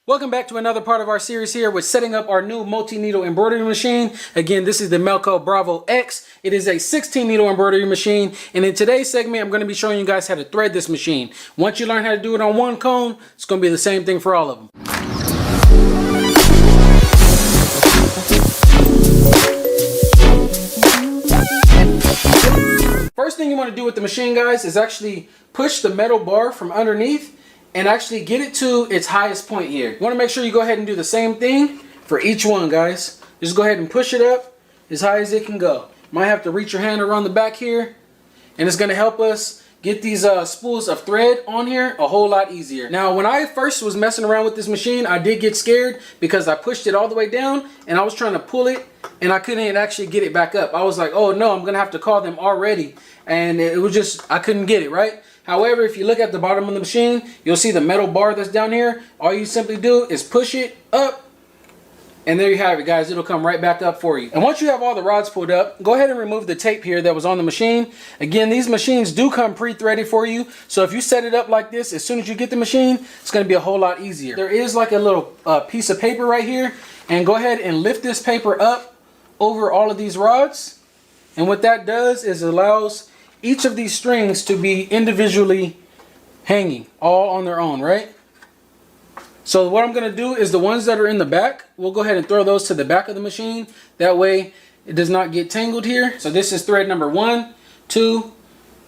Welcome back to another part of our series here with setting up our new multi-needle embroidery machine. Again, this is the Melco Bravo X. It is a 16 needle embroidery machine, and in today's segment I'm going to be showing you guys how to thread this machine. Once you learn how to do it on one cone, it's going to be the same thing for all of them. First thing you want to do with the machine, guys, is actually push the metal bar from underneath and actually get it to its highest point here. You want to make sure you go ahead and do the same thing for each one, guys. Just go ahead and push it up as high as it can go. You might have to reach your hand around the back here, and it's going to help us get these spools of thread on here a whole lot easier. Now, when I first was messing around with this machine, I did get scared because I pushed it all the way down and I was trying to pull it and I couldn't actually get it back up. I was like, oh no, I'm gonna have to call them already, and it was just, I couldn't get it right. However, if you look at the bottom of the machine, you'll see the metal bar that's down here. All you simply do is push it up, and there you have it, guys. It'll come right back up for you. And once you have all the rods pulled up, go ahead and remove the tape here that was on the machine. Again, these machines do come pre-threaded for you. So if you set it up like this, as soon as you get the machine, it's going to be a whole lot easier. There is like a little piece of paper right here. And go ahead and lift this paper up over all of these rods. And what that does is it allows each of these strings to be individually hanging all on their own, right? So what I'm going to do is the ones that are in the back, we'll go ahead and throw those to the back of the machine. That way it does not get tangled here. So this is thread number 1, 2,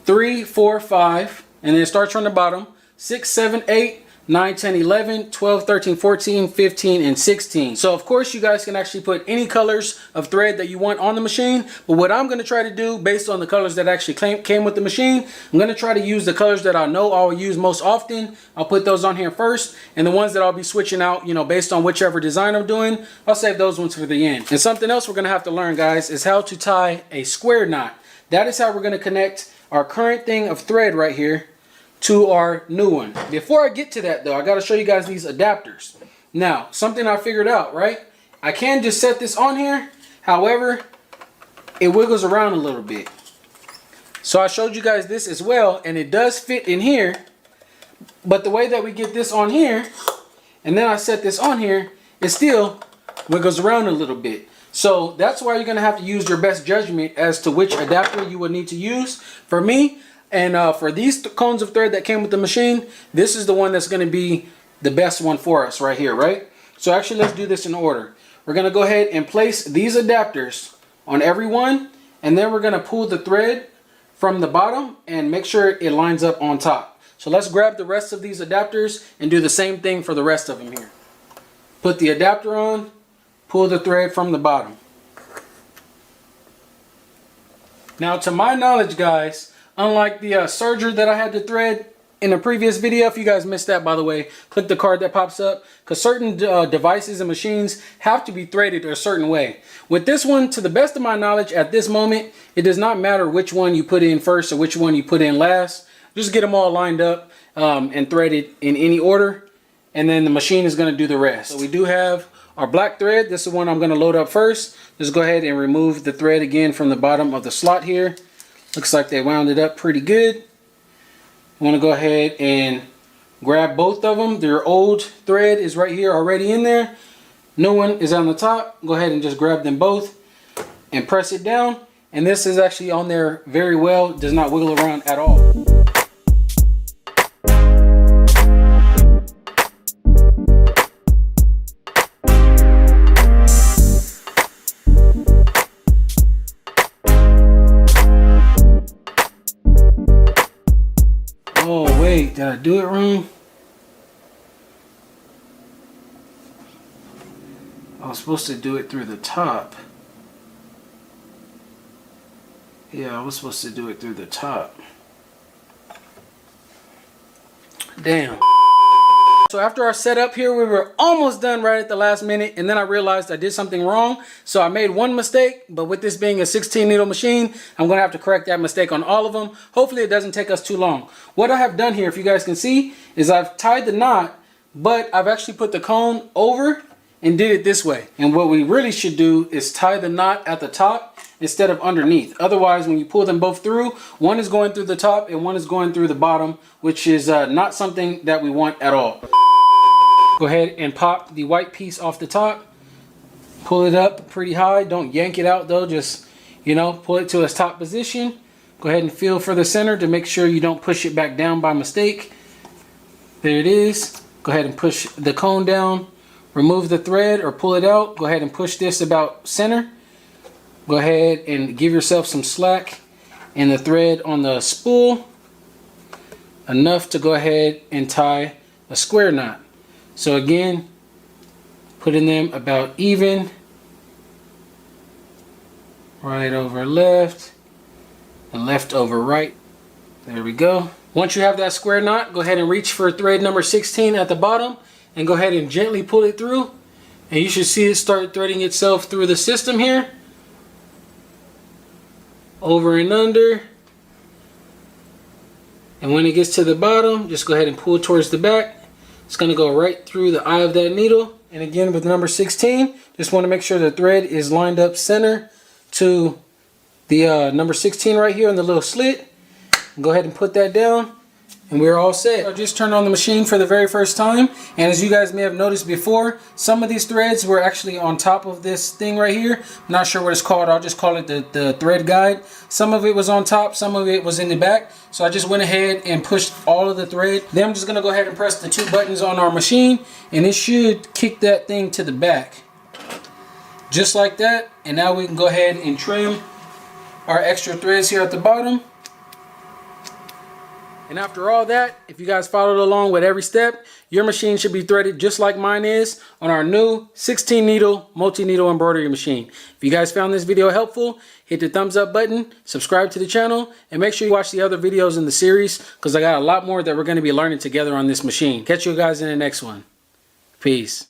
3, 4, 5, and then it starts from the bottom. 6, 7, 8, 9, 10, 11, 12, 13, 14, 15, and 16. So of course you guys can actually put any colors of thread that you want on the machine. But what I'm going to try to do, based on the colors that actually came with the machine, I'm going to try to use the colors that I know I'll use most often. I'll put those on here first. And the ones that I'll be switching out, you know, based on whichever design I'm doing, I'll save those ones for the end. And something else we're going to have to learn, guys, is how to tie a square knot. That is how we're going to connect our current thing of thread right here to our new one. Before I get to that though, I got to show you guys these adapters. Now, something I figured out, right? I can just set this on here. However, it wiggles around a little bit. So I showed you guys this as well, and it does fit in here. But the way that we get this on here, and then I set this on here, it still wiggles around a little bit. So that's why you're going to have to use your best judgment as to which adapter you would need to use. For me, and for these cones of thread that came with the machine, this is the one that's going to be the best one for us right here, right? So actually, let's do this in order. We're going to go ahead and place these adapters on every one, and then we're going to pull the thread from the bottom and make sure it lines up on top. So let's grab the rest of these adapters and do the same thing for the rest of them here. Put the adapter on, pull the thread from the bottom. Now, to my knowledge, guys, unlike the serger that I had to thread in a previous video, if you guys missed that, by the way, click the card that pops up, because certain devices and machines have to be threaded a certain way. With this one, to the best of my knowledge at this moment, it does not matter which one you put in first or which one you put in last. Just get them all lined up and threaded in any order, and then the machine is going to do the rest. So we do have our black thread. This is the one I'm going to load up first. Just go ahead and remove the thread again from the bottom of the slot here. Looks like they wound it up pretty good. I want to go ahead and grab both of them. Their old thread is right here already in there. New one is on the top. Go ahead and just grab them both and press it down. And this is actually on there very well. It does not wiggle around at all. Oh wait, did I do it wrong? I was supposed to do it through the top. Yeah, I was supposed to do it through the top. Damn. So after our setup here, we were almost done right at the last minute, and then I realized I did something wrong. So I made one mistake, but with this being a 16 needle machine, I'm going to have to correct that mistake on all of them. Hopefully it doesn't take us too long. What I have done here, if you guys can see, is I've tied the knot, but I've actually put the cone over and did it this way. And what we really should do is tie the knot at the top instead of underneath. Otherwise, when you pull them both through, one is going through the top and one is going through the bottom, which is not something that we want at all. Go ahead and pop the white piece off the top. Pull it up pretty high. Don't yank it out though. Just, you know, pull it to its top position. Go ahead and feel for the center to make sure you don't push it back down by mistake. There it is. Go ahead and push the cone down. Remove the thread or pull it out. Go ahead and push this about center. Go ahead and give yourself some slack in the thread on the spool. Enough to go ahead and tie a square knot. So again, putting them about even. Right over left and left over right. There we go. Once you have that square knot, go ahead and reach for thread number 16 at the bottom and go ahead and gently pull it through. And you should see it start threading itself through the system here. Over and under. And when it gets to the bottom, just go ahead and pull towards the back. It's going to go right through the eye of that needle. And again, with number 16, just want to make sure the thread is lined up center to the number 16 right here in the little slit. Go ahead and put that down and we're all set. I just turned on the machine for the very first time, and as you guys may have noticed before, some of these threads were actually on top of this thing right here. I'm not sure what it's called. I'll just call it the thread guide. Some of it was on top, some of it was in the back. So I just went ahead and pushed all of the thread. Then I'm just gonna go ahead and press the 2 buttons on our machine, and it should kick that thing to the back. Just like that. And now we can go ahead and trim our extra threads here at the bottom. And after all that, if you guys followed along with every step, your machine should be threaded just like mine is on our new 16 needle multi-needle embroidery machine. If you guys found this video helpful, hit the thumbs up button, subscribe to the channel, and make sure you watch the other videos in the series because I got a lot more that we're going to be learning together on this machine. Catch you guys in the next one. Peace.